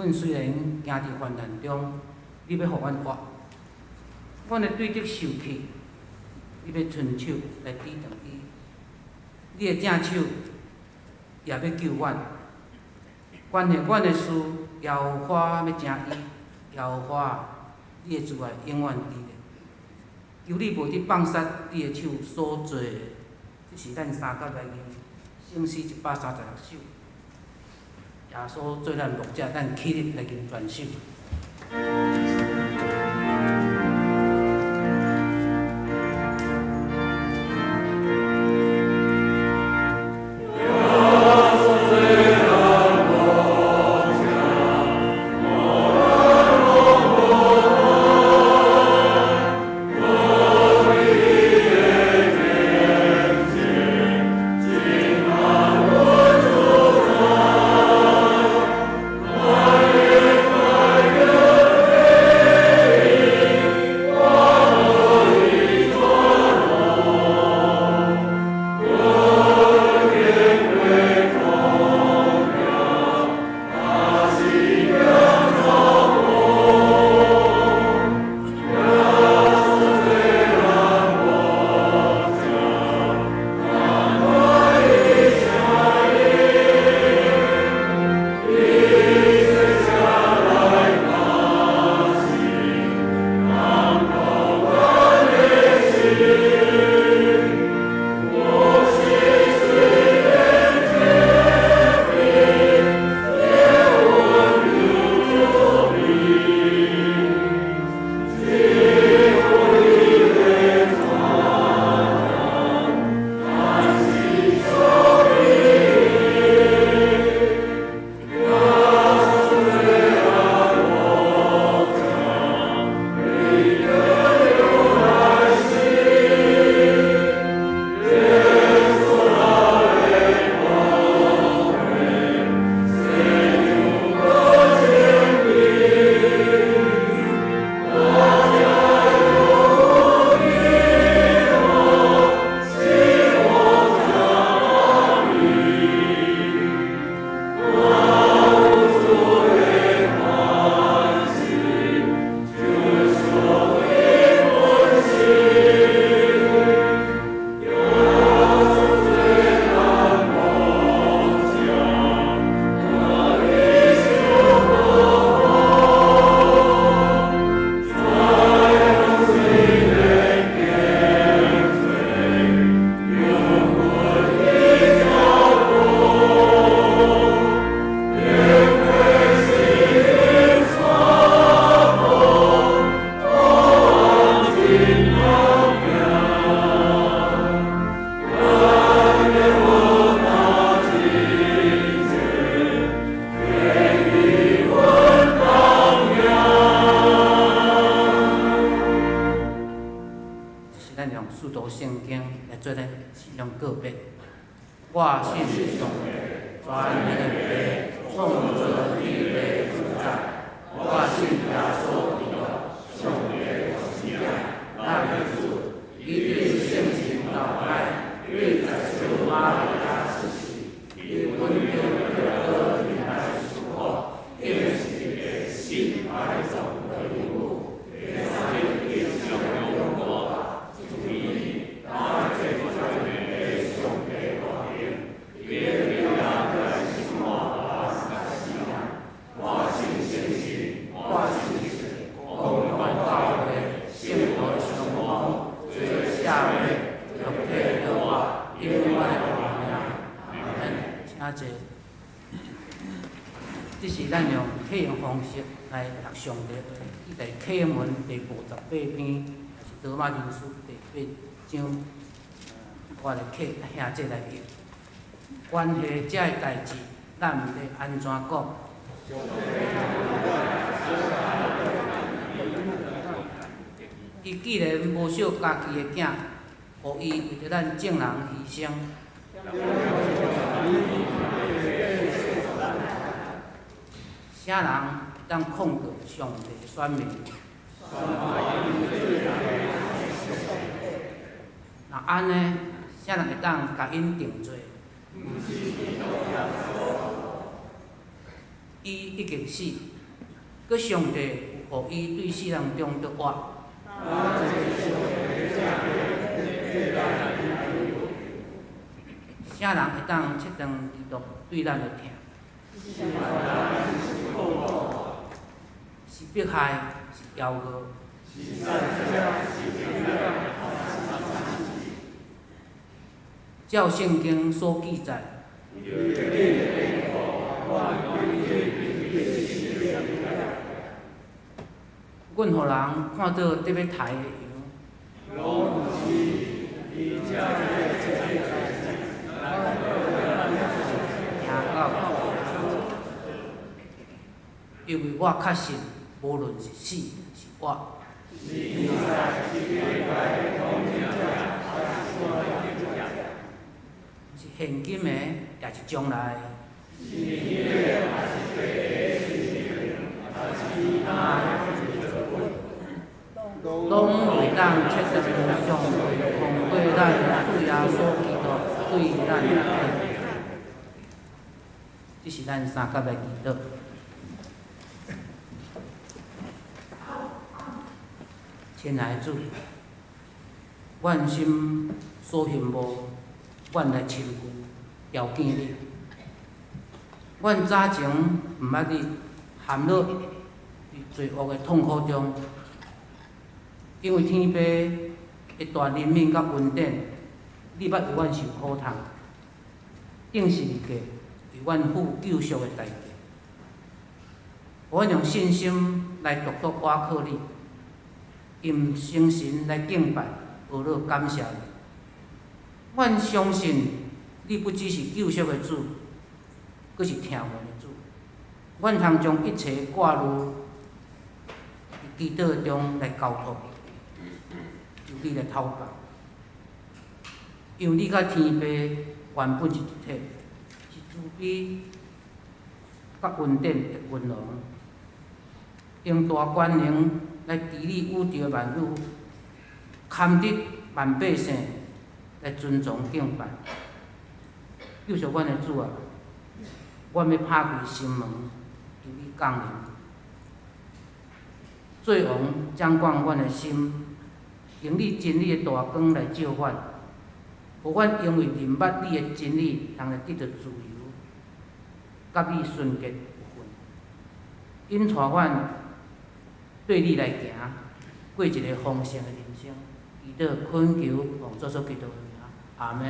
阮虽然行伫患难中，你要互阮活，阮的对敌受气，你要伸手来抵挡伊，你的正手也要救阮。关系阮的事，耶和华要正伊，耶和华，你的慈爱永远伫咧。求你无得放杀你的手所做的，这是咱三角内面圣诗136首。耶稣做咱牧者，咱起立来吟全首。我信上帝，全能的创造天地自在。我信耶稣基督，上帝的子子，咱的主，伊对圣神道爱，对在小马利亚施洗，伊温柔的儿女来属我，因是一个信爱中的礼物，也是一个相拥我，主伊，他最最美的上帝大名，别留下在心我把萨西亚，我信圣神，我信神，公关教会，圣活相逢，最下面肉体的我，因我的荣耀，阿门。请坐。这是咱用启用方式来读上帝的话，伊在启文第58篇，是罗马人书第8章，我来启兄弟来译。关系这个代志，咱要安怎讲？伊既然无惜家己的囝，互伊为着咱众人牺牲。啥人会当控告上帝的选民？若安尼，啥人会当甲因定罪？伊已经死，佮上帝有予伊对世人中的活。啥人会当切断基督对咱的疼？是迫害，是妖恶。照圣经所记载，阮互人看到得要杀的羊，因为我确信，无论是死是活，是现今的，也是将来的。拢袂当切断上帝通过咱主耶稣基督对咱的爱。这是咱三甲的祈祷。亲爱的主，阮心所幸无，阮来亲近条件你。阮早前毋捌你陷落伫罪恶的痛苦中，因为天父的大怜悯甲恩典，你捌为阮受苦痛，定是个为阮付救赎的代价。阮用信心来独独倚靠你，用诚心来敬拜、学乐感谢你。阮相信你不只是救赎的主，阁是疼阮的主。阮通将一切挂入祈祷中来交托，由你来透办。因为你甲天父原本是一体，是慈悲甲恩典的温柔，用大权能来治理宇宙的万有，堪得万百姓来尊崇敬拜。救赎阮的主啊，阮要拍开心门，由你降临。罪王掌管阮的心，用你真理的大光来照阮，互阮因为明捌你的真理，通来得到自由，甲你纯洁有份。引带阮对你来行，过一个丰盛的人生。祈祷恳求，奉主耶稣基督的名，阿门。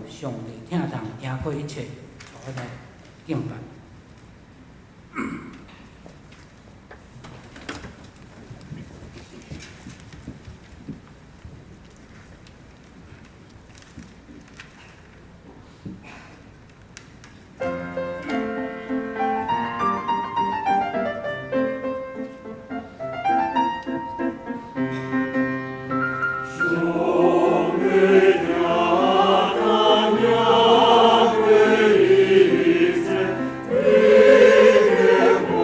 上帝听同听过一切，互咱来敬拜。我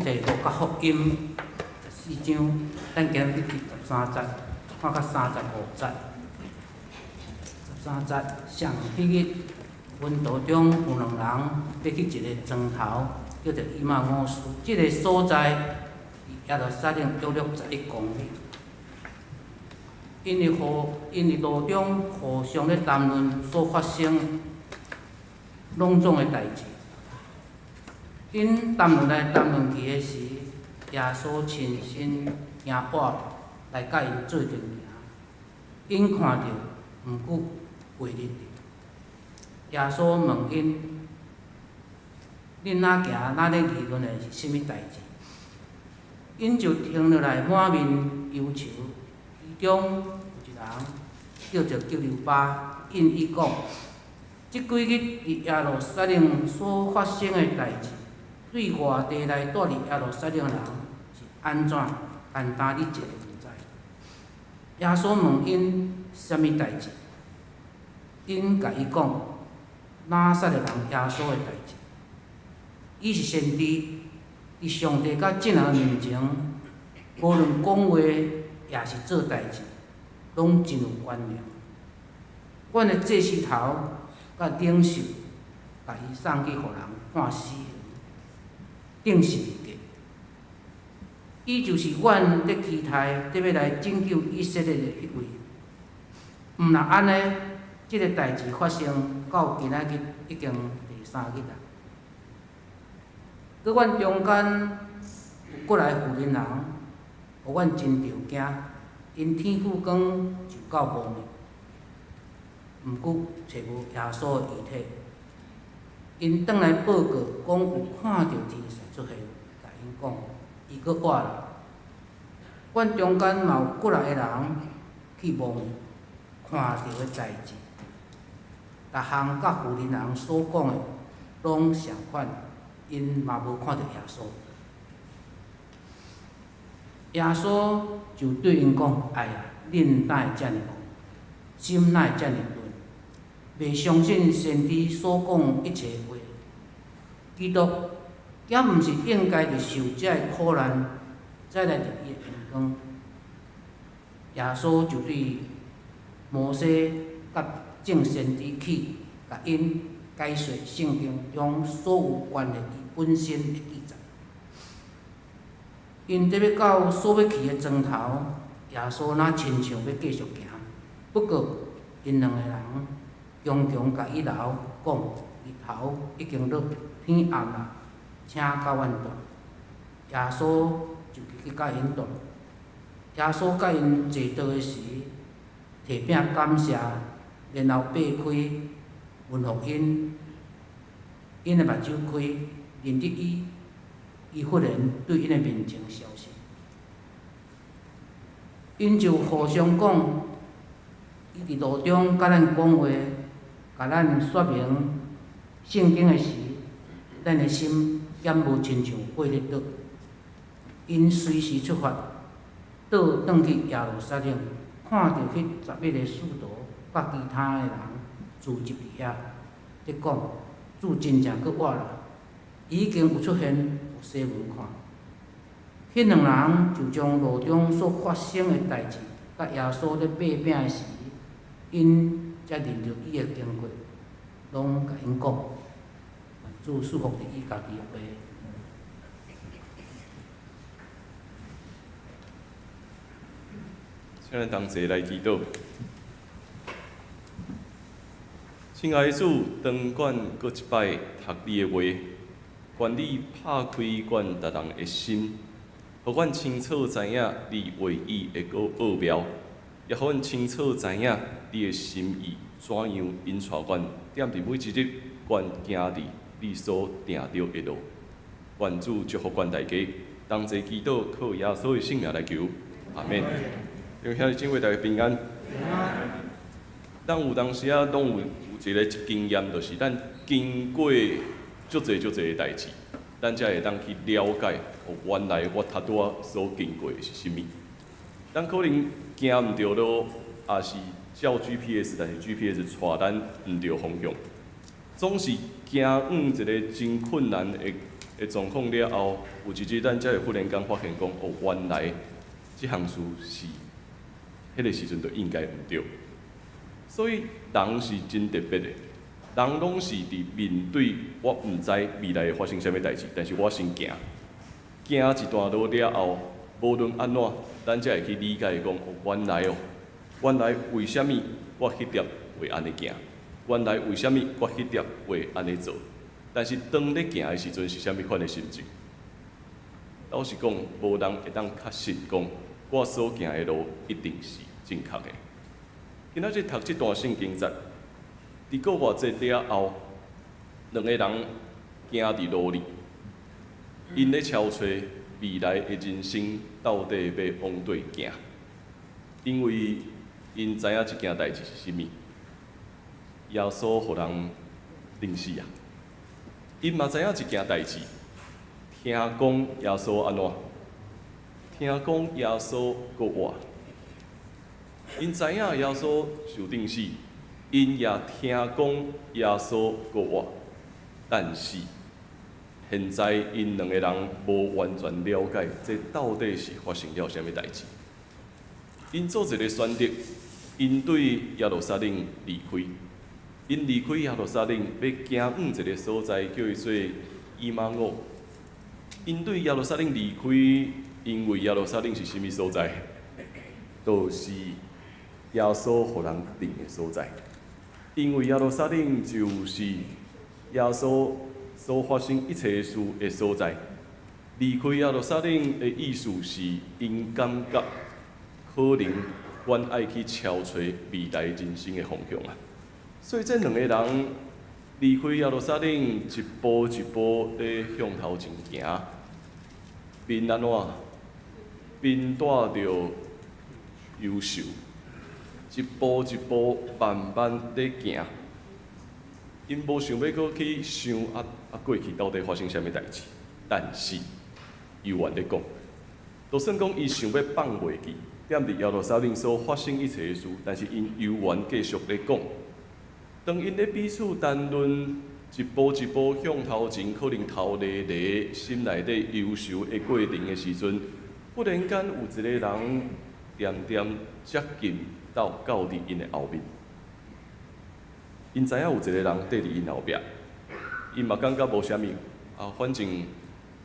一个路加福音14章，咱今日去13节，看到35节。13节上迄日，阮途中有2人要去一个庄头，叫做以马忤斯。即个所在离耶路撒冷约61公里。因为路中互相咧谈论所发生隆重的代志。因谈论来谈论去的时，耶稣亲身行活来甲因做阵行。因看到，毋过袂认得。耶稣问因：恁哪行哪咧议论的是甚物代志？因就停落来满面忧愁。其中有一人叫做吉留巴，因伊讲：即几日伫耶路撒冷所发生的代志，对外地来住伫耶路撒冷人是安怎？单单你一个毋知。耶稣问因甚物代志？因甲伊讲拿撒勒人耶稣的代志。伊是先知，伫上帝甲众人面前，无论讲话也是做代志，拢真有权量。阮的祭司头甲领袖，甲伊送去互人判死刑，定是毋过。伊就是阮咧期待得要来拯救以色列的迄位。毋若安尼，即个代志发生到今仔日已经第3日啦。搁阮中间有过来妇人人，互阮真着惊，因天父光就到无眠，毋过找无耶稣的遗体。因转来报告，讲有看到天使出现，甲因讲，伊搁活了。阮中间嘛有过来的人去望看到的代志，逐项甲妇人人所讲的拢相反，因嘛无看到耶稣。耶稣就对因讲：“哎呀，恁哪会遮尔戆，心哪会遮尔钝，袂相信先知所讲一切话。基督也毋是应该着受遮个苦难，再来入伊的荣光。”耶稣就对摩西甲众先知起，甲因解说圣经中所有关于伊本身的记载。因得要到所要去的庄头，耶稣若亲像要继续行，不过因2个人强强甲伊留讲：日头已经落，天暗啦，请甲阮住。耶稣就去甲因住。耶稣甲因坐倒的时，摕饼感谢，然后擘开，允福因。因的目睭开，认得伊。伊忽然对因的面前消失。因就互相讲，伊伫路中甲咱讲话，甲咱说明圣经的时，咱的心也无亲像过咧倒。因随时出发，倒转去耶路撒冷，看到迄11个使徒甲其他的人聚集伫遐，咧讲主真正搁活了，已经有出现有西门看。迄2人就将路中所发生的代志，甲耶稣咧擘饼的时，因才认着伊的经过，拢甲因讲，主束缚伫伊家己的话。请咱同齐来祈祷。亲爱的主，当阮搁一摆读你的话，愿你拍开阮逐人的心，互阮清楚知影你话语的奥妙，也互阮清楚知影你的心意怎样引带阮，踮伫每一日，阮行伫你所定着的路。愿主祝福阮大家，同齐祈祷，靠耶稣的圣名来求，阿免。用遐敬畏大家平安。咱有当时啊，拢有一个经验，就是咱经过足侪的代志，咱才会当去了解，哦，原来我拄拄所经过的是啥物。咱可能行毋着路，也是照 GPS， 但是 GPS 带咱毋着方向，总是行一个真困难的的状况了后，有一日咱才会忽然间发现讲，哦，原来即项事是迄个时阵就应该毋对。所以人是真特别的，人拢是伫面对我毋知未来会发生啥物代志，但是我先行，行一段路了后，无论安怎，咱才会去理解讲，哦，原来为虾米我迄点会安尼行，原来为虾米我迄点会安尼做。但是当咧行的时阵是啥物款的心情？老实讲，无人会当确实讲，我所行的路一定是正确的。今仔日读这段圣经节，伫过偌济了后，两个人行伫路里，因咧敲找未来的人生到底要往对行，因为因知影一件代志是啥物，耶稣互人认识啊。因嘛知影一件代志，听讲耶稣安怎，听讲耶稣搁活。因知影耶稣受定死，因也听讲耶稣搁活，但是现在因两个人无完全了解这到底是发生了啥物代志。因做一个选择，因对耶路撒冷离开。因离开耶路撒冷，要行往一个所在，叫伊做以马忤。因对耶路撒冷离开，因为耶路撒冷是啥物所在？就是耶稣互人定的所在。因为耶路撒冷就是耶稣所发生一切事的所在。离开耶路撒冷的意思是，因感觉可能阮爱去敲找未来人生的方向啊。所以这两个人离开耶路撒冷，一步一步咧向头前行，边安怎？边带着忧愁，一步一步慢慢咧行。因无想要搁去想过去到底发生啥物代志，但是犹原咧讲，就算讲伊想要放袂记，踮伫耶路撒冷所发生一切的事，但是因犹原继续咧讲。当因咧彼此谈论，一步一步向头前，可能头咧咧心内底忧愁的过程的时阵，忽然间有一个人渐渐接近到伫因的后面。因知影有一个人跟伫因后壁，因嘛感觉无啥物反正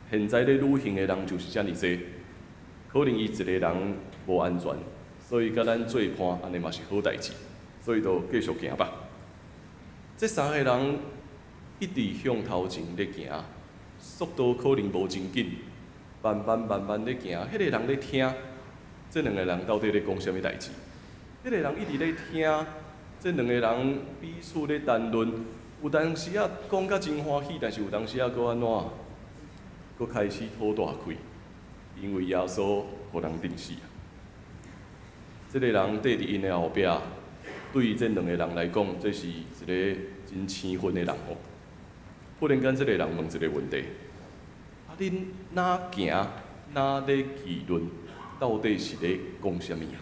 现在咧旅行的人就是遮尔济，可能伊一个人无安全，所以甲咱做伴安尼嘛是好代志，所以就继续行吧。这三个人一直向头前咧行，速度可能无真紧，慢慢咧行。迄个人咧听，这两个人到底咧讲啥物代志？迄个人一直咧听，这两个人彼此咧谈论。有当时啊讲甲真欢喜，但是有当时啊搁安怎？搁开始吐大气，因为耶稣互人定死啊。这个人跟伫因的后壁。对于这两个人来讲，这是一个真青分的人哦。忽然间，这个人问一个问题：恁哪行哪咧议论，到底是咧讲啥物啊？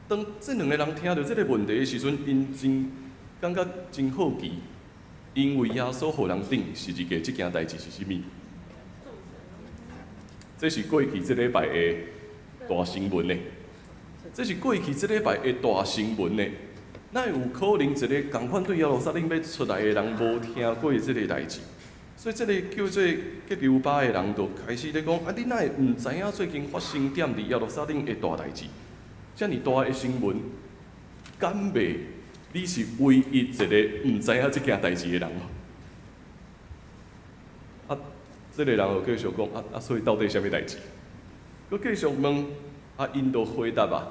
当这两个人听到这个问题的时阵，因真感觉真好奇，因为耶稣互人顶是一个这件代志是啥物？这是过去这礼拜的大新闻呢。这是过去这礼拜的大新闻呢，哪有可能一个共款对耶路撒冷要出来的人无听过这个代志？所以这个叫做结流巴的人就开始咧讲：你哪会毋知影最近发生踮伫耶路撒冷的大代志？遮尔大的新闻，敢袂你是唯一一个毋知影这件代志的人哦？这个人就继续讲：所以到底啥物代志？佮继续问。因就回答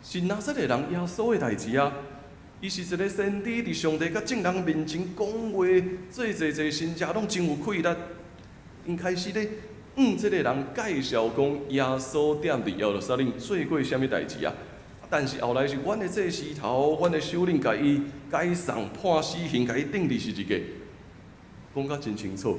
是拿撒勒人耶稣的代志啊。伊是一个先知，伫上帝甲众人面前讲话，做侪神迹，拢真有气力。因开始咧这个人介绍讲耶稣踮伫耶路撒冷做过啥物代志啊。但是后来是阮的祭司头，阮的首领甲伊解送判死刑，甲伊定伫是一个，讲甲真清楚。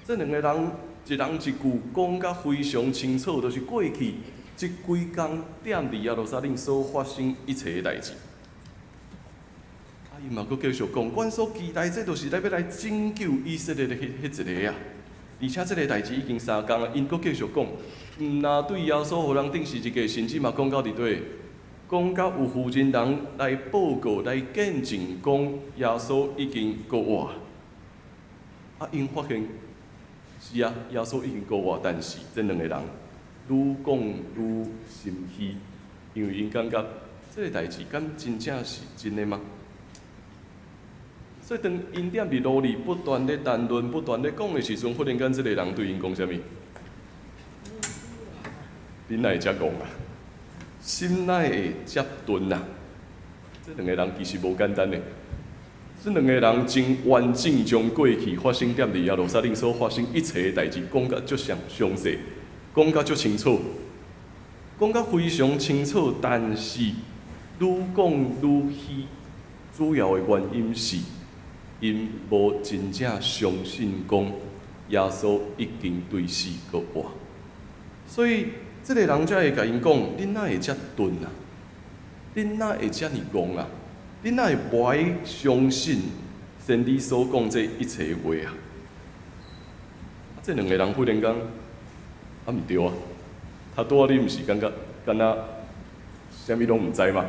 这两个人一人一句讲甲非常清楚，就是过去。即几工踮伫耶路撒冷所发生一切的代志，伊嘛佫继续讲，阮所期待这就是要来拯救以色列的迄一个啊。而且这个代志已经3天啊，因佫继续讲，若对耶稣互人定是一个，甚至嘛讲到伫底，讲到有负责人来报告、来见证，讲耶稣已经过活。啊，因发现是啊，耶稣已经过活，但是这两个人愈讲愈心虚，因为因感觉这个代志敢真正是真的吗？所以当因踮伫路里不断咧谈论、不断咧讲的时阵，忽然间，这个人对因讲啥物？恁哪会遮讲啊？心哪会遮钝啊？这两个人其实无简单的，这两个人真完整将过去发生踮伫耶路撒冷所发生一切的代志，讲甲足详细，讲甲足清楚，讲甲非常清楚，但是愈讲愈虚，主要的原因是。因无真正相信讲耶稣已经对死过活，所以这个人才会甲因讲：恁哪会遮钝啊？恁哪会遮尔戆啊？恁哪会无爱相信先知所讲这一切话啊？这两个人忽然间，毋对啊！他拄仔你毋是感觉敢若啥物拢毋知吗？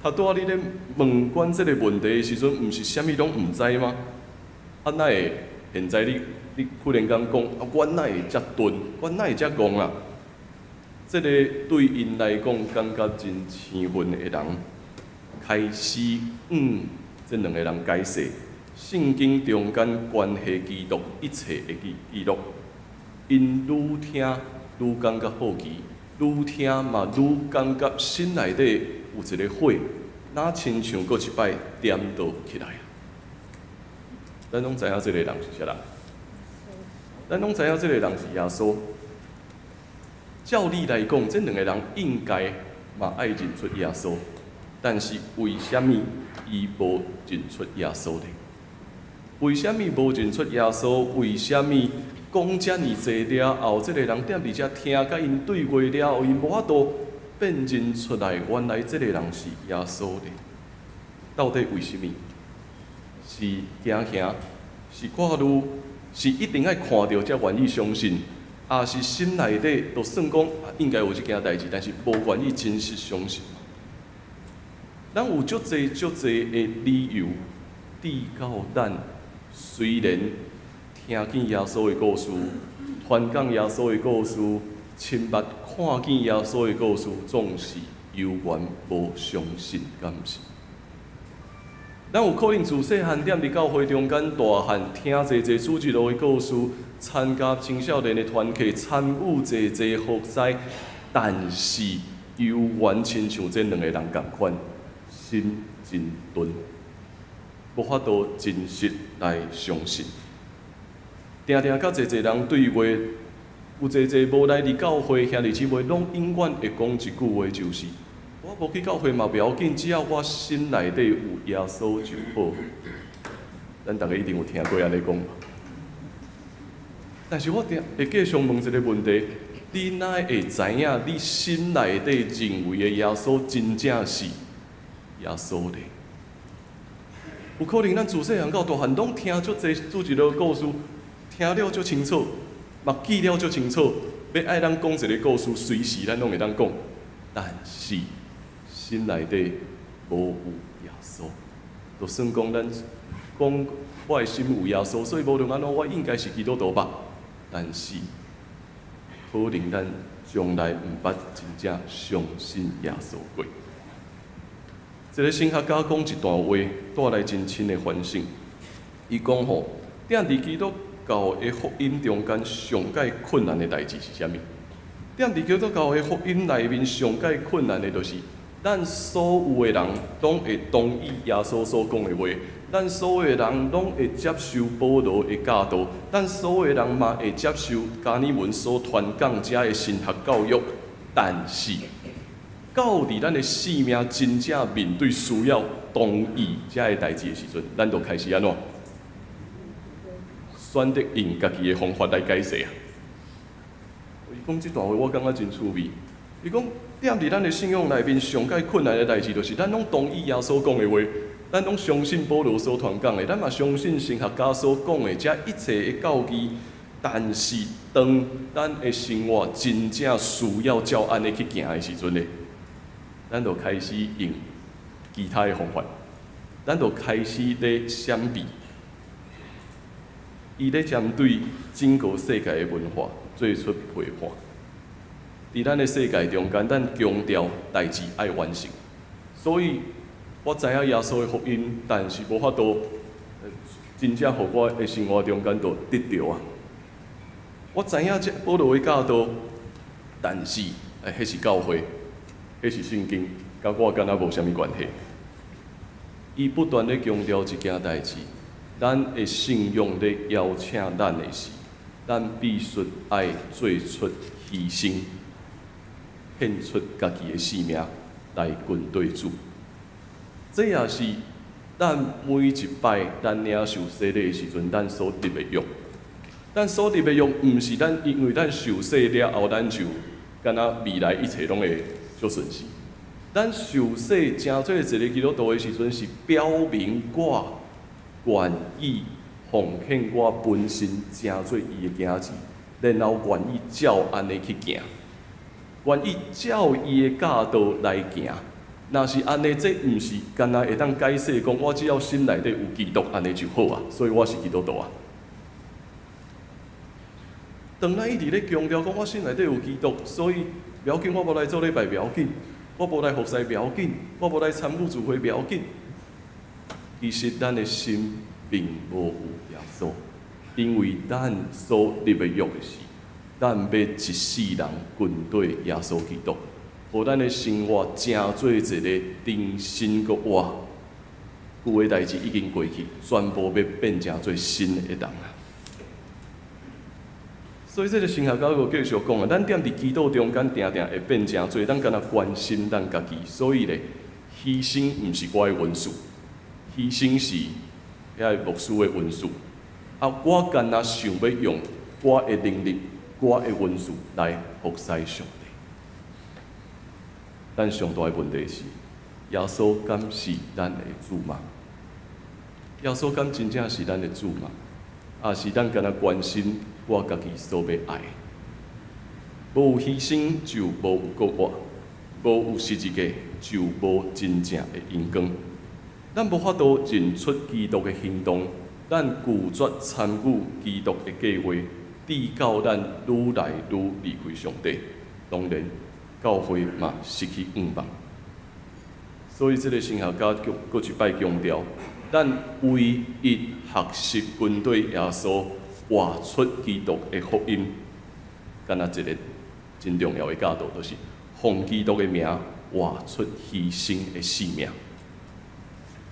他拄仔你咧问阮即个问题的时阵，毋是啥物拢毋知吗？啊，哪会现在你忽然间讲，啊，阮哪会遮钝，阮哪会遮戆啊？即个对因来讲，感觉真生分的人，开始这两个人解释圣经中间关系基督一切的记录，因愈听愈感觉好奇，愈听嘛愈感觉心内底。有一个火，哪亲像搁一摆点倒起来啊！咱拢知影这个人是啥人？咱拢知影这个人是耶稣。照理来讲，这两个人应该嘛爱认出耶稣，但是为什么伊无认出耶稣呢？为什么无认出耶稣？为什么讲遮尔济了后，这个人踮伫遮听甲因对话了后，伊无法度？辨认出来，原来这个人是耶稣的。到底为什么？是惊吓，是挂虑，是一定要看到才愿意相信，也是心内底就算讲应该有这件代志，但是无愿意真实相信。咱有足侪的理由，抵到咱虽然听见耶稣的故事，传讲耶稣的故事。亲目看见耶稣的故事，总是犹原无相信，敢毋是？咱有可能自细汉踮伫教会中间大汉，听侪侪主日路的故事，参加青少年的团契，参与侪侪服侍，但是犹原亲像这两个人共款，心真钝，无法度真实来相信。定定甲侪侪人对话。有侪侪无来伫教会兄弟姊妹，拢永远会讲一句话，就是我无去教会嘛，袂要紧，只要我心内底有耶稣就好。咱大家一定有听过安尼讲。但是我会继续问一个问题：你哪会知影你心内底认为的耶稣真正是耶稣呢？有可能咱自细汉到大汉，拢听足侪主日的故事，听了足清楚。嘛记了足清楚，要爱咱讲一个故事，随时咱拢会当讲。但是心内底无有耶稣，就算讲咱讲我的心有耶稣，所以无论安怎，我应该是基督徒吧。但是可能咱从来毋捌真正相信耶稣过。一个神学家讲一段话，带来真深的反省。伊讲吼，踮伫基督教的福音中间上界困难的代志是啥物？踮伫基督教的福音内面上界困难的，就是咱所有的人拢会同意耶稣所讲的话，咱所有的人拢会接受保罗的教导，咱所有的人嘛会接受加尔文所传讲者的神学教育，但是到伫咱的生命真正面对需要同意遮个代志的时阵，咱就开始安怎？选择用家己的方法来解释啊！伊讲这段话，我感觉真趣味。伊讲，踮伫咱的信仰内面上界困难的代志，就是咱拢同意耶稣讲的话，咱拢相信保罗所传讲的，咱嘛相信神学家所讲的这一切的教义。但是，当咱的生活真正需要照安尼去行的时阵呢，咱就开始用其他的方法，咱就开始咧闪避，伊咧针对整个世界的文化做出批判。伫咱的世界中间，咱强调代志爱完成，所以我知影耶稣的福音，但是无法度真正互我的生活中间就得着啊。我知影这保罗的教导，但是迄是教会，迄是圣经，甲我敢若无啥物关系。伊不断咧强调一件代志，咱的信仰咧邀请咱的是，咱必须爱做出牺牲，献出家己的性命来跟对主。这也是咱每一摆咱领受洗礼的时阵，咱所立的约。咱所立的约，毋是咱因为咱受洗了后，咱就敢若未来一切拢会足顺遂。咱受洗成做一个基督徒的时阵，是表明我愿意奉献我本身成做伊的囝子，然后愿意照安尼去行，愿意照伊的教导来行。若是安尼，这毋是敢若会当解释讲，我只要心内底有基督，安尼就好啊，所以我是基督徒啊。当咱一直咧强调讲，我心内底有基督，所以不要紧，我无来做礼拜不要紧，我无来服侍不要紧，我无来参与聚会不要紧。其实咱的心并无有耶稣，因为咱所立的约是，咱要一世人跟对耶稣基督，互咱的生活成做一个重新个活。旧的代志已经过去，全部要变成做新的一档啊！所以，这个神学家又继续讲啊，咱踮伫基督中间，定定会变成做咱敢若关心咱家己。所以咧，牺牲毋是我的文书，牺牲是遐个牧师的文书。啊，我敢若想要用我的能力、我的文书来服侍上帝。咱上大的问题是，耶稣敢是咱的主吗？耶稣敢真正是咱的主吗？也是咱敢若关心我家己所要爱，无有牺牲就无有国我，无有十字架就无真正的阳光。咱无法度认出基督的行动，咱拒绝参与基督的计划，直到咱愈来愈离开上帝。当然，教会嘛失去盼望。所以，这个神学家搁一摆强调，咱唯一学习跟对耶稣活出基督的福音，敢若一个真重要的教导，就是奉基督的名活出牺牲的生命。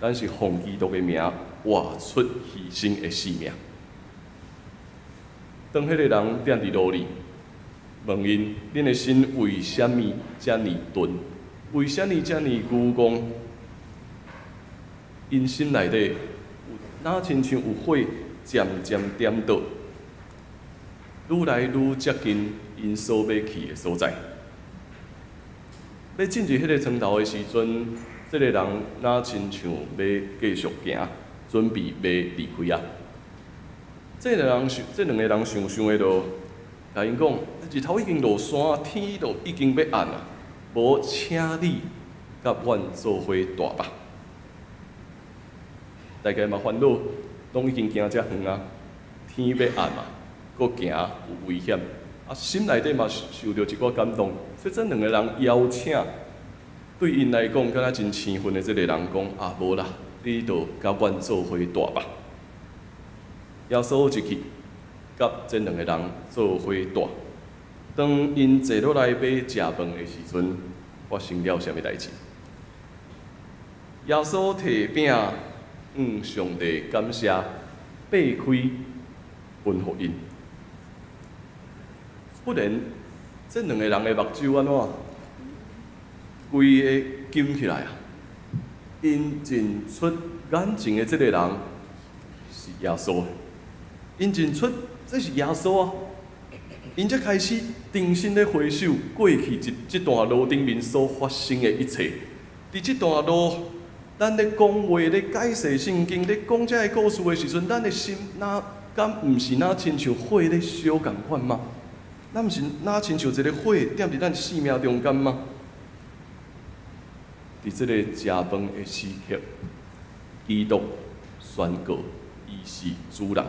咱是奉基督的名活出牺牲的生命。当迄个人踮伫路里，问因：恁的心为虾米遮尔钝？为虾米遮尔愚戆？因心内底哪亲像有火渐渐点倒，愈来愈接近因所要去的所在。要进入迄个床头的时阵，这个人哪亲像要继续行，准备要离开啊！这两个人想的就甲因讲：日头已经落山，天就已经要暗啊，无请你甲阮做伙大吧。大家嘛烦恼，拢已经行遮远啊，天要暗嘛，搁行有危险，啊，心内底嘛受到一寡感动。所以这两个人邀请，对因来讲，敢若真生分的这个人讲：啊，无啦，你就甲阮做伙大吧。耶稣就去，甲这两个人做伙大。当因坐落来要食饭的时阵，发生了啥物代志？耶稣摕饼。上帝感谢，掰开分互因。忽然，这两个人的目睭安怎？规个金起来啊！因认出眼前的这个人是耶稣，因认出这是耶稣啊！因才开始重新咧回首过去这段路顶面所发生的一切，伫这段路。咱咧讲话、咧解释圣经、咧讲这个故事的时阵，咱的心敢毋是亲像火咧烧共款吗？咱毋是亲像一个火点伫咱生命中间吗？伫即个食饭的时刻，基督宣告伊是主人。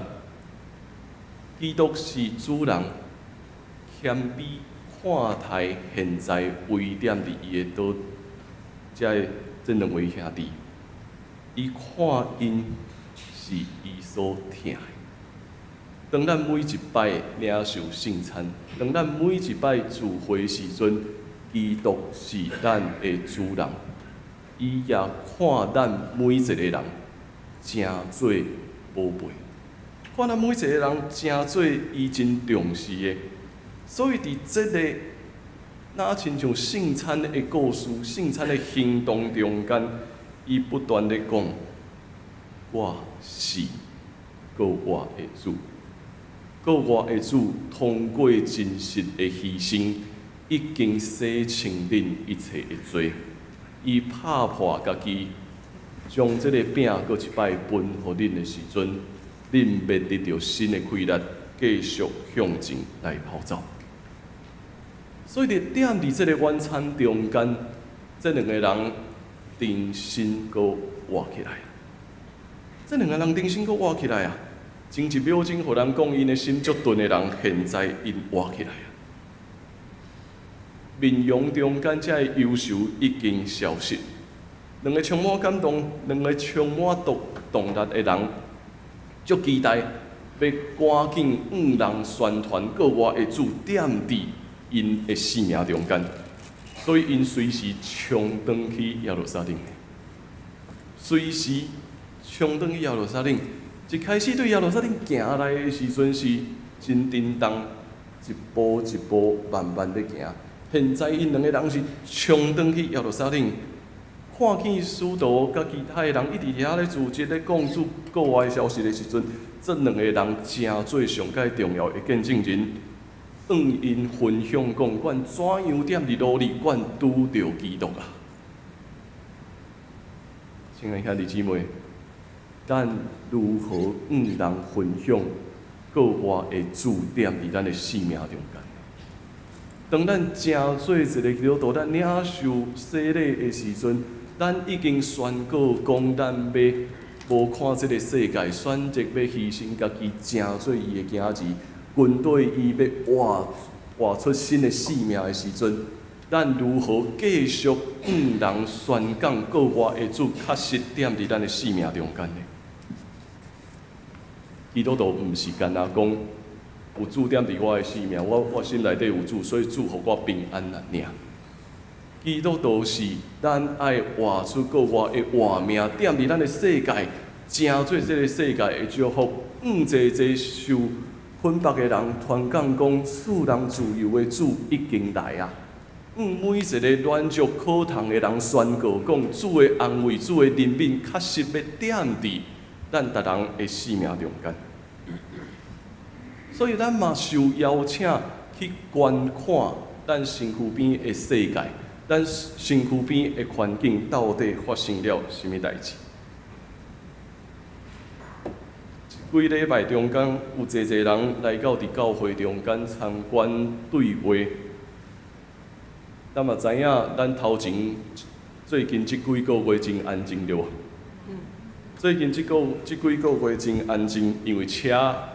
基督是主人，谦卑看待现在围点伫伊的倒，这两位兄弟，伊看因是伊所疼的。当咱每一摆领受圣餐，当咱每一摆聚会时阵，基督是咱的主人，伊也看咱每一个人诚做宝贝，看咱每一个人诚做伊真重视的。所以伫这个亲像圣餐的故事、圣餐的行动中间，伊不断地讲：我是，搁我的主。搁我的主通过真实的牺牲，已经洗清恁一切的罪。伊拍破家己，将这个饼搁一摆分互恁的时阵，恁要得到新的气力，继续向前来跑走。所以，伫点伫这个晚餐中间，这两个人定心搁活起来。这两个人定心搁活起来啊！前一秒钟，互人讲因的心足钝的人，现在因活起来啊！面容中间这忧愁已经消失。两个充满感动、两个充满动力的人，足期待要赶紧向人宣传国外的主点伫因的生命中间，所以因随时冲转去耶路撒冷，随时冲转去耶路撒冷。一开始对耶路撒冷行来的时阵是真震动，一步一步慢慢地行。现在因两个人是冲转去耶路撒冷，看见使徒甲其他的人一直遐咧组织咧讲出国外消息的时阵，这两个人真做上界重要的见证人，向因分享讲，阮怎样点伫努力，阮拄着基督啊！亲爱兄弟姊妹。咱如何向人分享国外的主点伫咱的生命中间？当咱真做一个基督徒，咱领受洗礼的时阵，咱已经宣告讲，咱要无看这个世界，选择要牺牲家己，真做伊的囝儿，军队伊要活出新的生命的时阵，咱如何继续向人宣讲国外的主确实点伫咱的生命中间呢？基督徒毋是干那讲有主点伫我的生命，我心内底有主，所以主互我平安啊！尔，基督徒是咱爱活出国外的活命，点伫咱的世界，真做这个世界的祝福，一个受捆绑的人传讲讲，赐人自由的主已经来啊！每一个软弱可疼的人宣告讲，主的安慰、主的怜悯，确实要点伫咱逐人的生命中间，所以咱嘛受邀请去观看咱身躯边的世界，咱身躯边的环境到底发生了什么代志？几礼拜中间，有侪人来到伫教会中间参观对话，咱嘛知影，咱头前最近这几个月真安静了。最近这几个月真安静，因为车少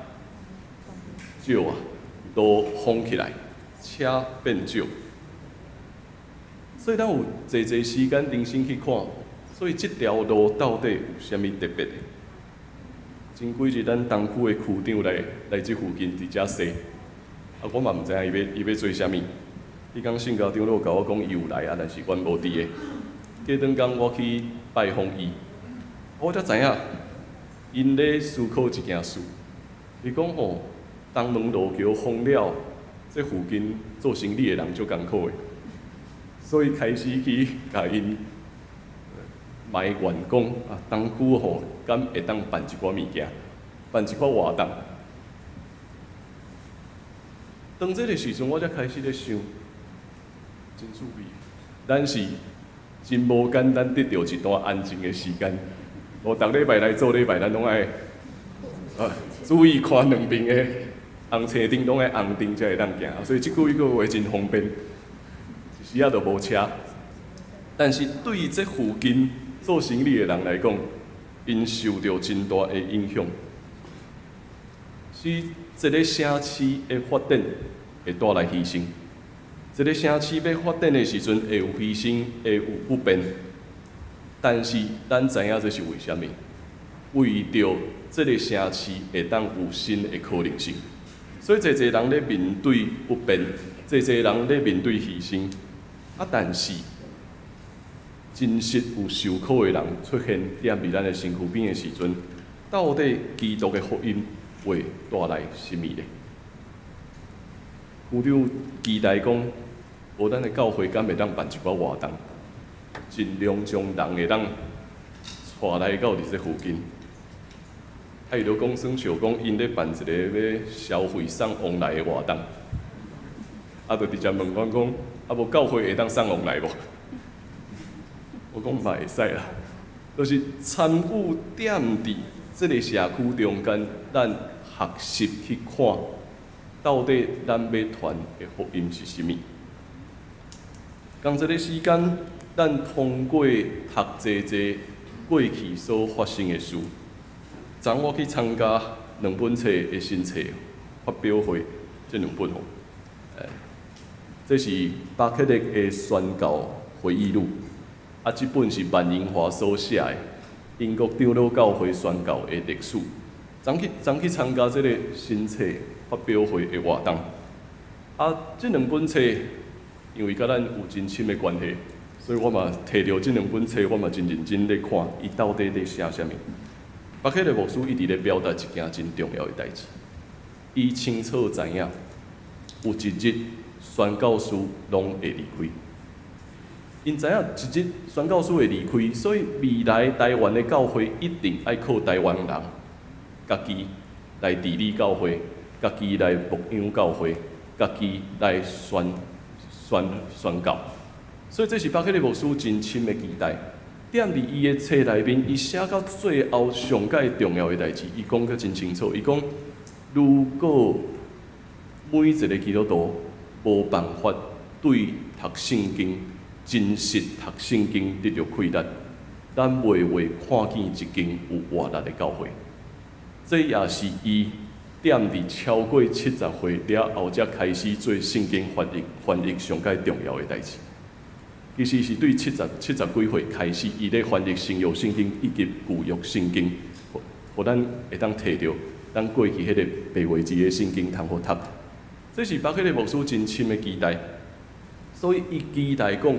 啊，路封起来，车变少，所以咱有侪时间定心去看，所以这条路到底有啥物特别的？前几日咱东区的区长来这附近伫遮踅，我嘛毋知影伊要做啥物。迄天圣教长老甲我讲伊有来啊，但是阮无伫的。过两天我去拜访伊。我才知影，因咧思考一件事。伊讲吼，东门路桥封了，这附近做生意的人足艰苦的，所以开始去甲因埋怨讲啊，东区吼，敢会当办一寡物件，办一寡活动。当这个时阵，我才开始咧想，真趣味。咱是真无简单得到一段安静的时间。无逐礼拜来做礼拜，咱拢爱注意看两边的红车顶拢爱红灯才会当行，所以即句话真方便，一时仔就无车。但是对于这附近做生意的人来讲，因受到真大的影响，是一个城市的发展会带来牺牲。一个城市要发展的时阵，会有牺牲，会有不便。但是咱知影这是为虾米？为着这个城市会当有新的可能性，所以侪侪人咧面对不便，侪侪人咧面对牺牲。但是真实有受苦的人出现踮伫咱的身躯边的时阵，到底基督的福音会带来甚物呢？区长期待讲，咱的教会敢会当办一寡活动，尽量将人会当带来到伫这附近。伊就讲算像讲，因咧办一个要消费送往来的活动，就直接问阮讲，无教会会当送往来无？我讲嘛会使啦，就是参与踮伫即个社区中间，咱学习去看，到底咱要传的福音是啥物？同一个时间，咱通过读济过去所发生的事。昨我去参加2本册的新册发表会，这2本吼，这是巴克利的宣教回忆录。这本是万英华所写的英国长老教会宣教的历史。昨去参加这个新册发表会的活动。这2本册因为甲咱有真深的关系，所以我嘛摕到这2本册，我嘛真认真咧看，伊到底咧写啥物。巴克利牧师一直咧表达一件真重要的代志，伊清楚知影，有一日宣教师拢会离开。因知影一日宣教师会离开，所以未来台湾的教会一定爱靠台湾人，家己来治理教会，家己来牧养教会，家己来宣教。所以这是巴克利牧师真深的期待。踮伫伊的册内面，伊写到最后上界重要的代志，伊讲得真清楚。伊讲，如果每一个基督徒无办法对读圣经、真实读圣经得到开力，咱袂会看见一间有活力的教会。这也是伊踮伫超过70岁了后才开始做圣经翻译上界重要的代志。其实是对70几岁开始，伊咧翻译新约圣经以及旧约圣经，互咱会当摕到咱过去迄个白话字的圣经通好读。这是巴克利牧师真深的期待，所以伊期待讲，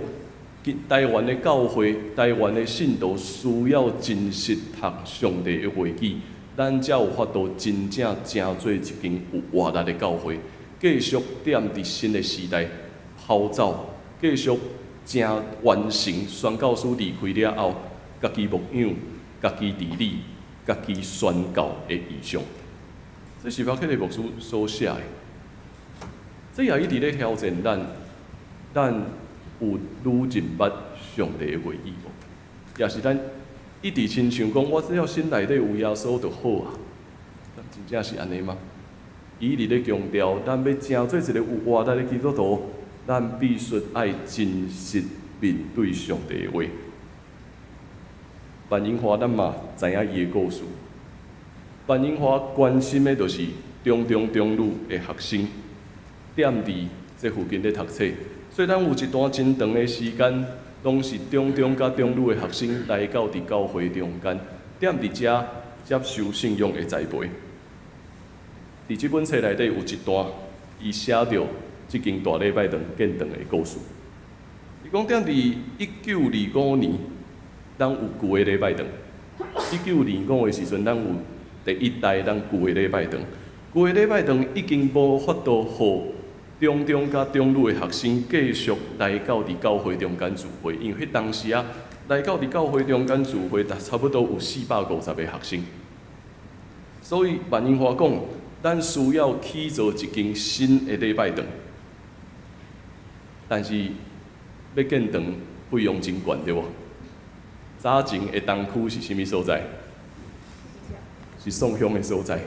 台湾的教会、台湾的信徒需要真实读上帝的话语，咱才有法度真正成做一间有活力的教会，继续踮伫新的时代跑走，继续。正完成宣教师离开了后，家己牧养、家己治理、家己宣教的意向。这是巴克利牧师所写的。这也一直咧挑战咱有愈认捌上帝的话语无？也是咱一直亲像讲，我只要心内底有耶稣就好啊。真正是安尼吗？伊一直咧强调，咱要成做一个有活力的基督徒。咱必须爱真实面对上帝的话。万英华，咱嘛知影伊的故事。万英华关心的就是中女的学生，踮伫这附近咧读册，所以咱有一段真长的时间，拢是中甲中女的学生来到伫教会中间，踮伫遮接受信仰的栽培。伫这本册内底有一段，伊写着。即间大礼拜堂建堂的故事，伊讲踮伫1925年，咱有旧的礼拜堂。1925的时阵，咱有第一代咱旧的礼拜堂。旧的礼拜堂已经无法度互中甲中女的学生继续来到伫教会中间聚会，因为迄当时来到伫教会中间聚会，差不多有450个学生。所以万英华讲，咱需要起造一间新的礼拜堂。但是要建堂，费用真悬，对无？早前的东区是啥物所在？是送乡的所在。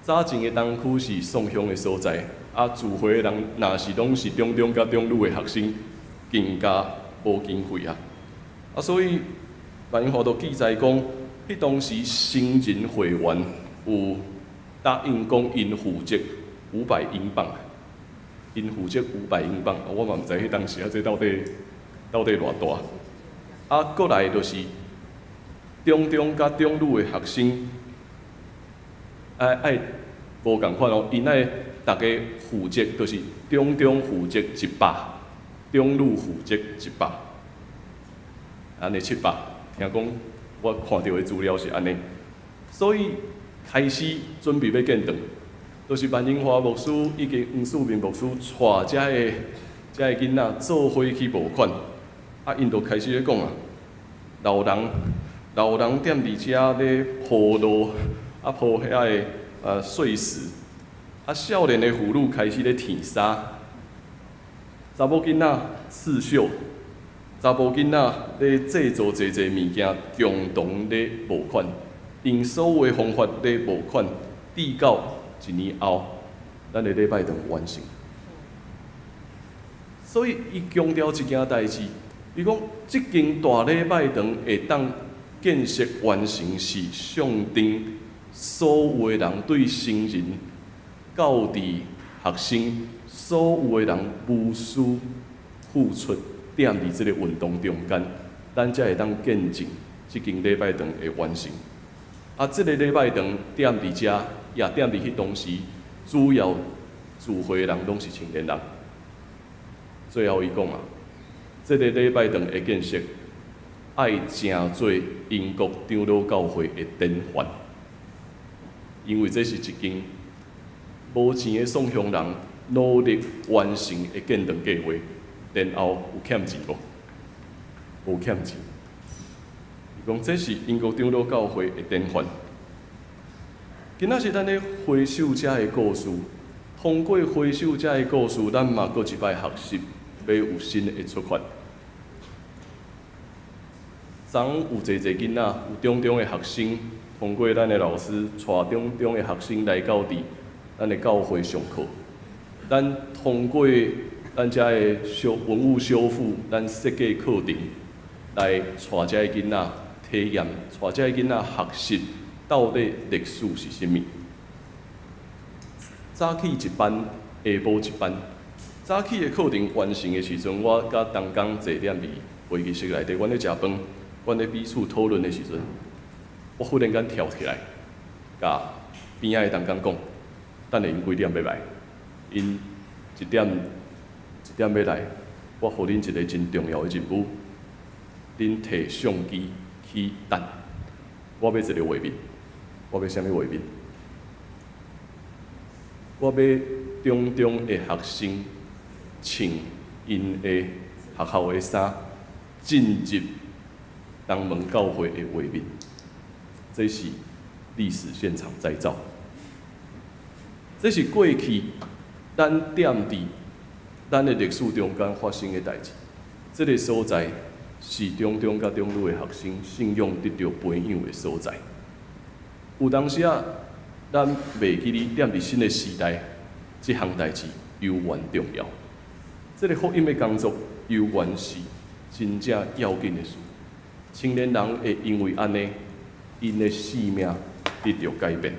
早前的东区是送乡的所在，啊，住户的人若是拢是中甲中女的学生，更加无经费啊。啊，所以万英华都记载讲，迄当时成人会员有答应讲因负责500英镑，因负责500英镑，我嘛毋知迄当时啊，这到底偌大？啊，过来就是中甲中女的学生，爱无共款哦，因爱大家负责，就是中负责100，中女负责100，安尼700。听讲我看到的资料是安尼，所以开始准备要建堂，就是万英华牧师以及黄树明牧师带遮个囡仔做伙去募款，啊，因就开始咧讲啊，老人踮伫遮咧铺路，啊铺遐个碎石，啊少年的妇女开始咧填沙，查某囡仔刺绣，查甫囡仔咧制作侪物件，共同咧募款，用所有的方法咧募款，直到1年后，咱的礼拜堂完成。所以，伊强调一件代志，伊讲即间大礼拜堂会当建设完成，是上帝所有的人对成人、教弟、学生，所有的人无私付出，踮伫即个运动中间，咱才会当见证即间礼拜堂会完成。啊，即个礼拜堂踮伫遮，也踮伫迄当时，主要聚会的人拢是青年人。最后伊讲啊，即个礼拜堂的建设，爱成做英国长老教会的典范，因为这是一间无钱的送乡人努力完成的建堂计划，然后有欠钱无？无欠钱。伊讲这是英国长老教会的典范。今仔是咱咧回首遮的故事，通过回首遮的故事，咱嘛搁一摆学习。要有新的出发。昨有侪囡仔，有中的学生，通过咱的老师带中的学生来到咱的教会上课。咱通过咱遮的文物修复，咱设计课程来带遮囡仔体验，带遮囡仔学习到底历史是啥物。早起一班，下晡一班。早起的课程完成的时阵，我甲同工坐踮伫会议室内底，阮咧食饭，阮咧彼此讨论的时阵，我忽然间跳起来，甲边仔的同工讲：“等下因几点要来？因1点要来，我予恁一个真重要的任务，恁摕相机去等。我要一个画面，我要啥物画面？我要中的学生。”穿因的学校的衫，进入东门教会的画面，这是历史现场再造。这是过去咱踮伫咱的历史中间发生的代志。这个所在是中甲中女的学生信仰得到培养的所在。有当时啊，咱袂记哩踮伫新的时代，这项代志尤为重要。这个福音的工作，尤原是真正要紧的事。青年人会因为安尼，因的性命得到改变。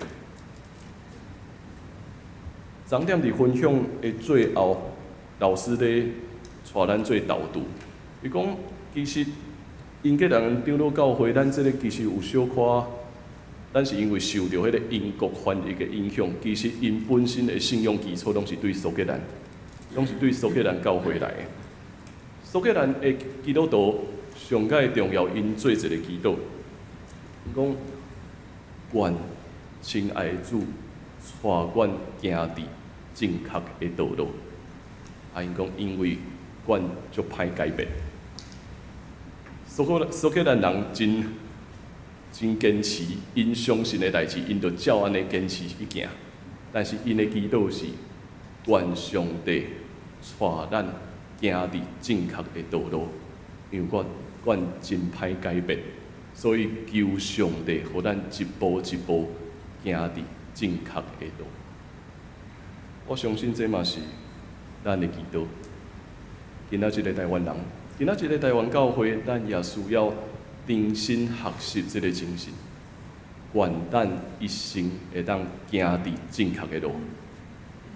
昨点伫分享的最后，老师咧带咱做导读。伊讲，其实英格兰长老教会，咱这个其实有小可，咱是因为受到迄个英国翻译的影响，其实因本身的信仰基础拢是对苏格兰。拢是对苏格兰教会来的。苏格兰的基督徒上界重要，因做一个祈祷，讲愿亲爱的主带阮行伫正确的道路。啊，因讲因为阮足歹改变。苏格兰人真坚持，因相信的代志，因就照安尼坚持去行。但是因的祈祷是愿上帝带咱行伫正确的道路，因为阮真歹改变，所以求上帝，互咱一步一步行伫正确的路。我相信这嘛是咱的祈祷。今仔日个台湾人，今仔日个台湾教会，咱也需要重新学习这个精神，愿咱一生会当行伫正确的路。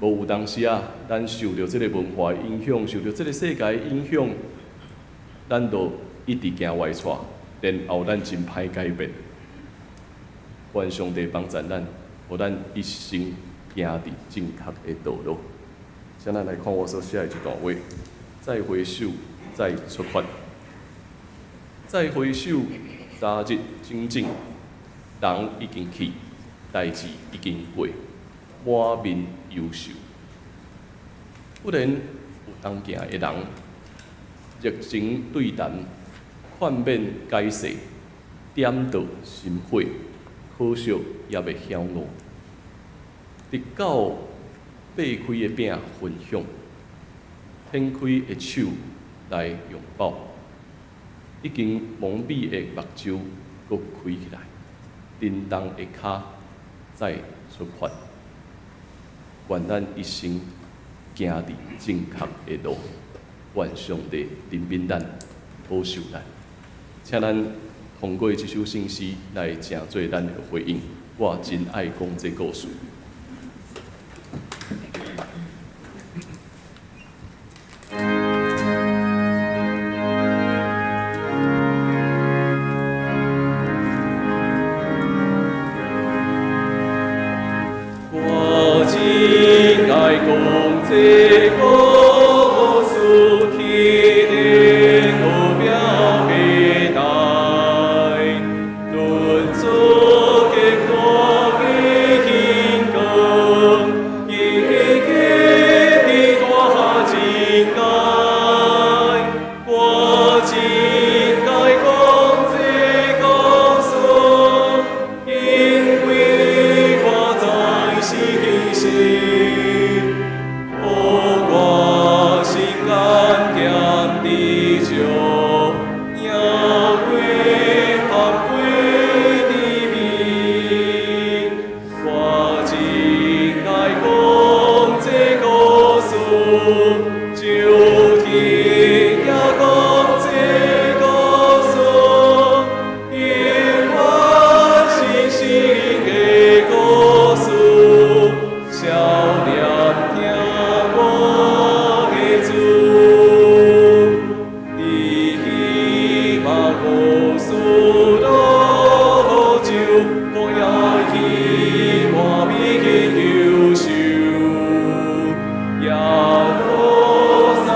无有当时啊，咱受到这个文化的影响，受到这个世界的影响，咱就一直行歪错，然后咱真歹改变。愿上帝帮助咱，互咱一生行伫正确的道路。现在来看我所写的一段话：再回首，再出发。再回首，早日精进，人已经去，代志已经过，满面忧愁。不然有当行的人，热情对谈，劝勉解释，点着心火，可惜也袂晓悟。直到掰开的饼分享，摊开的手来拥抱，已经蒙蔽的目睭搁开起来，叮当的脚再出发。愿咱一生行伫正确的路，愿上帝怜悯咱，保守咱。请咱通过这首圣诗来成做咱的回应。我真爱讲这故事。我真爱讲这故事，天的路标的台，论作结果的兴光，一个的大真爱，我真爱讲这故事，因为我在是心，我心甘甜地就也会含归的面，我真爱讲这故事，就听也讲这故事，因我是心的故事，少念听我的主，你希望故事路就不要去外面忧愁，也落山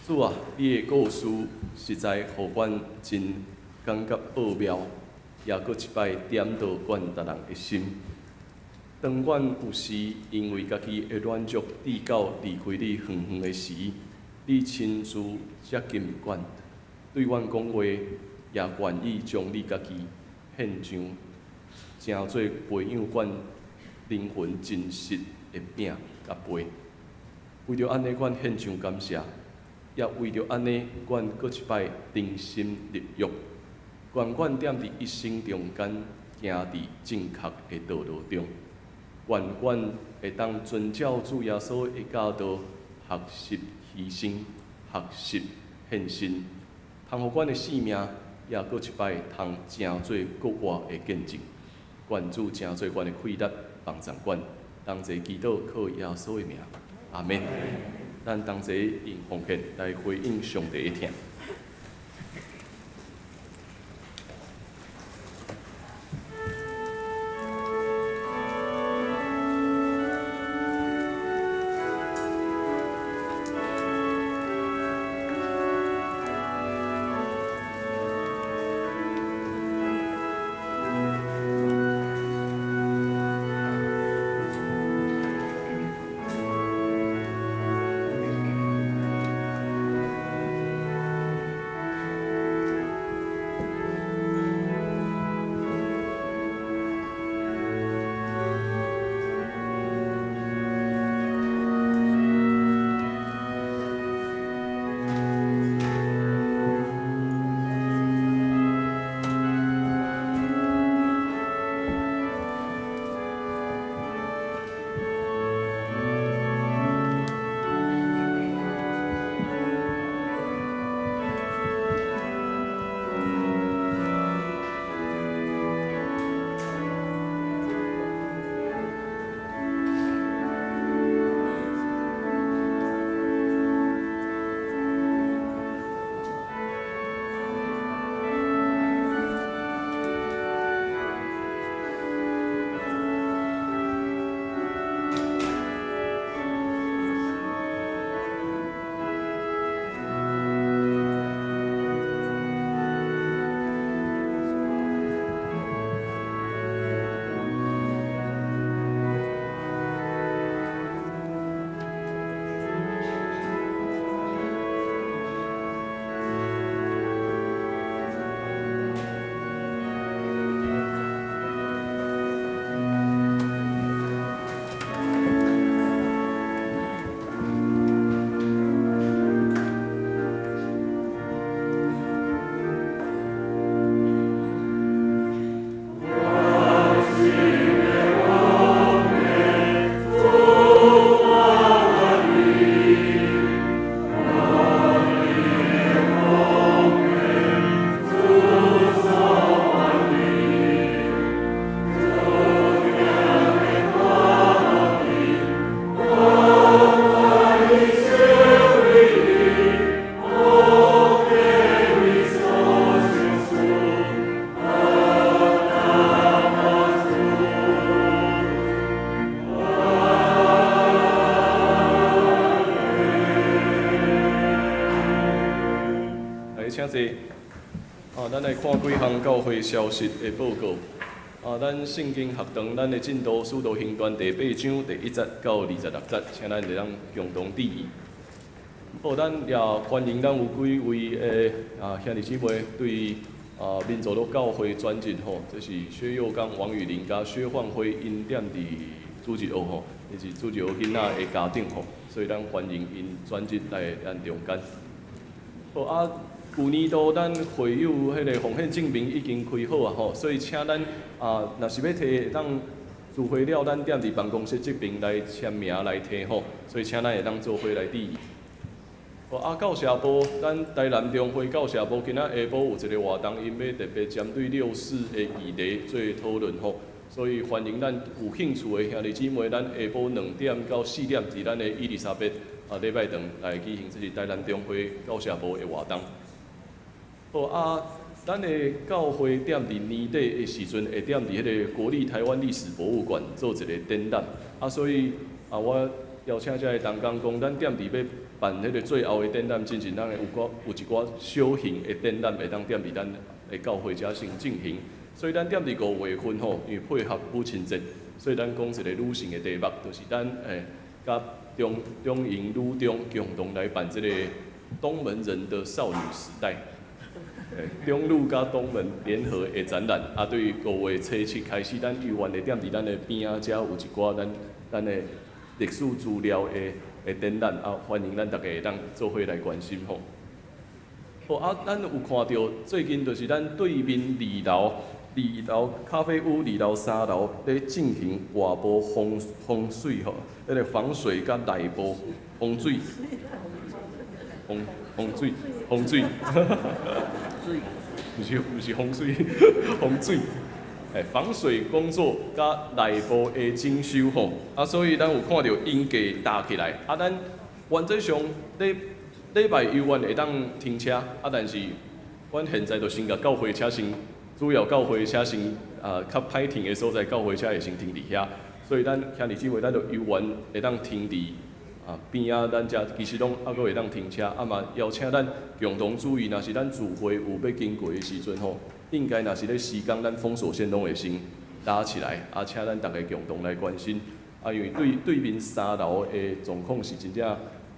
主啊，你的故事实在互阮真感觉奥妙，也搁一摆点到阮逐人的心。当阮有时因为家己的软弱跌到离开你远远的时，你亲自接近阮，对阮讲话，也愿意将你家己献上，诚做培养阮灵魂真实的饼甲杯。为着安尼，阮献上感谢。也为着安尼，阮搁一摆定心立约，愿阮踮伫一生中间，行伫正确的道路中。愿阮会当遵照主耶稣的教导，学习牺牲，学习献身，通互阮的性命也搁一摆通诚做国外的见证。愿主诚做阮的气力，帮助阮。同齐祈祷，靠耶稣的名，阿门。咱同齐用奉献来回应上帝的疼。咱来看几项教会消息的报告。咱圣经学堂，咱的进度使徒行传第8章第1节到26节，请咱会当共同注意。好，咱也欢迎咱有几位的兄弟姊妹对民族路教会转进吼，这是薛佑刚、王雨林加薛焕辉因踮伫主日学吼，伊是主日学囡仔的家长吼，所以咱欢迎因转进来咱中间。好旧年度咱会友迄个奉献证明已经开好啊吼，所以请咱若是要摕当聚会了，咱踮伫办公室这边来签名来摕吼，所以请咱会当做伙来致意。教社部，咱台南中会教社部今仔下晡有一个活动，因要特别针对64的议题做讨论吼，所以欢迎咱有兴趣的兄弟姊妹，咱下晡2点到4点伫咱的伊丽莎白礼拜堂来举行，这是台南中会教社部的活动。好咱的教会踮伫年底的时阵，会踮伫迄个国立台湾历史博物馆做一个展览，所以我邀请遮个同工讲，咱踮伫要办迄个最后的展览进行，咱有一寡小型的展览会当踮伫咱的教会遮先进行。所以咱踮伫5月份吼，因为配合母亲节，所以咱讲一个女性的题目，就是咱甲中营女中共同来办这个东门人的少女时代。中女甲东门联合的展览，啊，对于5月初7开始，咱豫园会踮伫咱的边仔遮有一寡咱的历史资料的展览，啊，欢迎咱大家会当做伙来关心吼。好啊，咱有看到最近就是咱对面2楼咖啡屋2楼3楼咧进行外部风水吼，迄个防水甲内部风水，风水。不是风水，风水，防水工作甲内部的精修吼，啊，所以咱有看到因价搭起来，啊，咱原则上礼拜游园会当停车，啊，但是阮现在就先甲教会车先，主要教会车先较歹停的所在，教会车会先停伫遐，所以咱兄弟姊妹，咱就游园会当停伫。边仔咱遮其实拢还阁会当停车，啊嘛邀请咱共同注意，若是咱聚会有要经过的时阵吼，应该若是咧时间咱封锁线拢会先拉起来，啊，请咱大家共同来关心，啊，因为对面3楼的状况是真正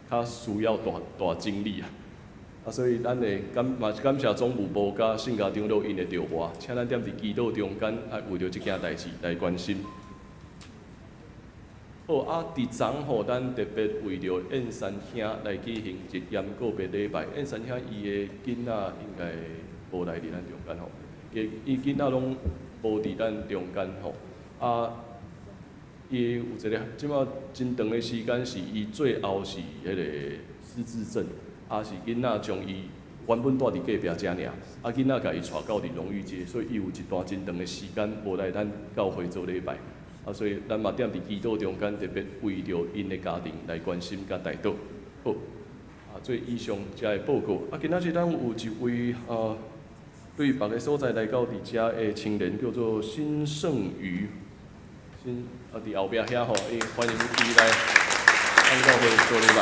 较需要大精力啊，所以咱会感谢总务部甲圣家长老因的调拨，请咱踮伫祈祷中间，啊，为着即件代志来关心。好啊，伫昨吼，咱特别为着燕山兄来举行一严告别礼拜。燕山兄伊的囡仔应该无来伫咱中间吼，伊囡仔拢无伫咱中间吼。啊，伊有一个即马真长的时间是伊最后是迄个失智症，啊是囡仔将伊原本住伫隔壁遮尔，啊囡仔甲伊带到伫荣誉街，所以伊有一段真长的时间无来咱教会做礼拜。啊，所以咱嘛踮伫祈祷中间，特别为着因的家庭来关心甲代祷。好，啊，做以上遮的报告。啊，今仔日咱有一位对别个所在来到伫遮的青年，叫做辛胜瑜，伫后壁遐吼，欢迎伊来咱教会做礼拜。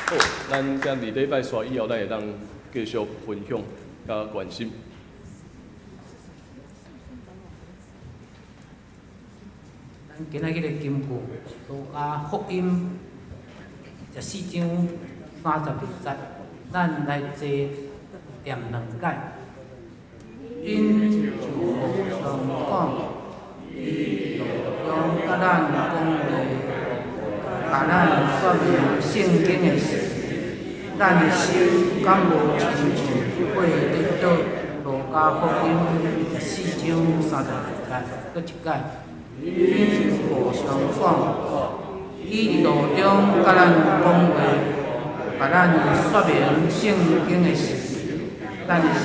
好，咱踮伫礼拜煞以后，咱会当继续分享甲关心。今仔日的金句，路加福音14章32节，咱来坐念2解。因就上讲，伊路中甲咱讲话，甲咱说明圣经的事，咱的心敢无亲像会得到路加福音14章32节，搁一解。因互相讲，伊路中甲咱讲话，甲咱说明圣经的事，咱心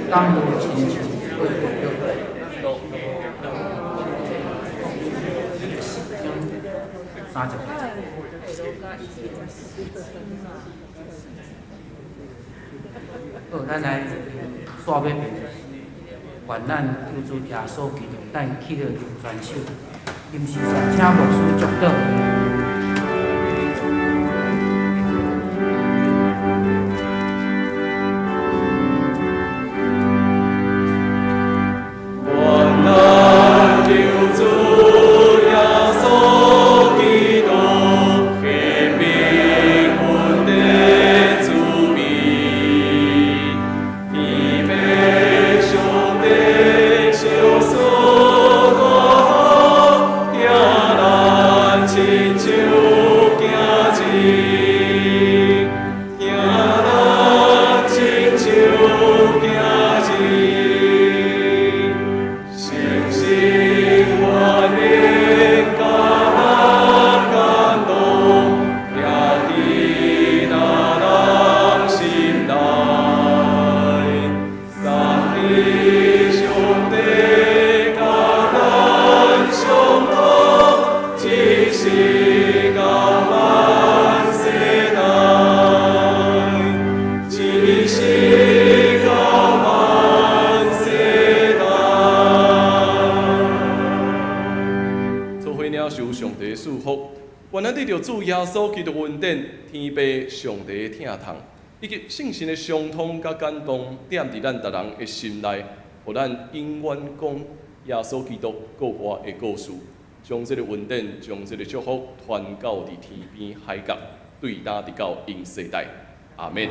敢无亲像会得到。30。好，咱来煞尾。愿咱救主耶稣基督，咱起了全手，临时上请牧师祝祷。愿咱得着主耶稣基督恩典、天父上帝的疼痛，以及圣神的相通甲感动，点伫咱逐人的心内，互咱永远讲耶稣基督各我的故事，将这个恩典、将这个祝福传到伫天边海角，对答伫到因世代。阿免。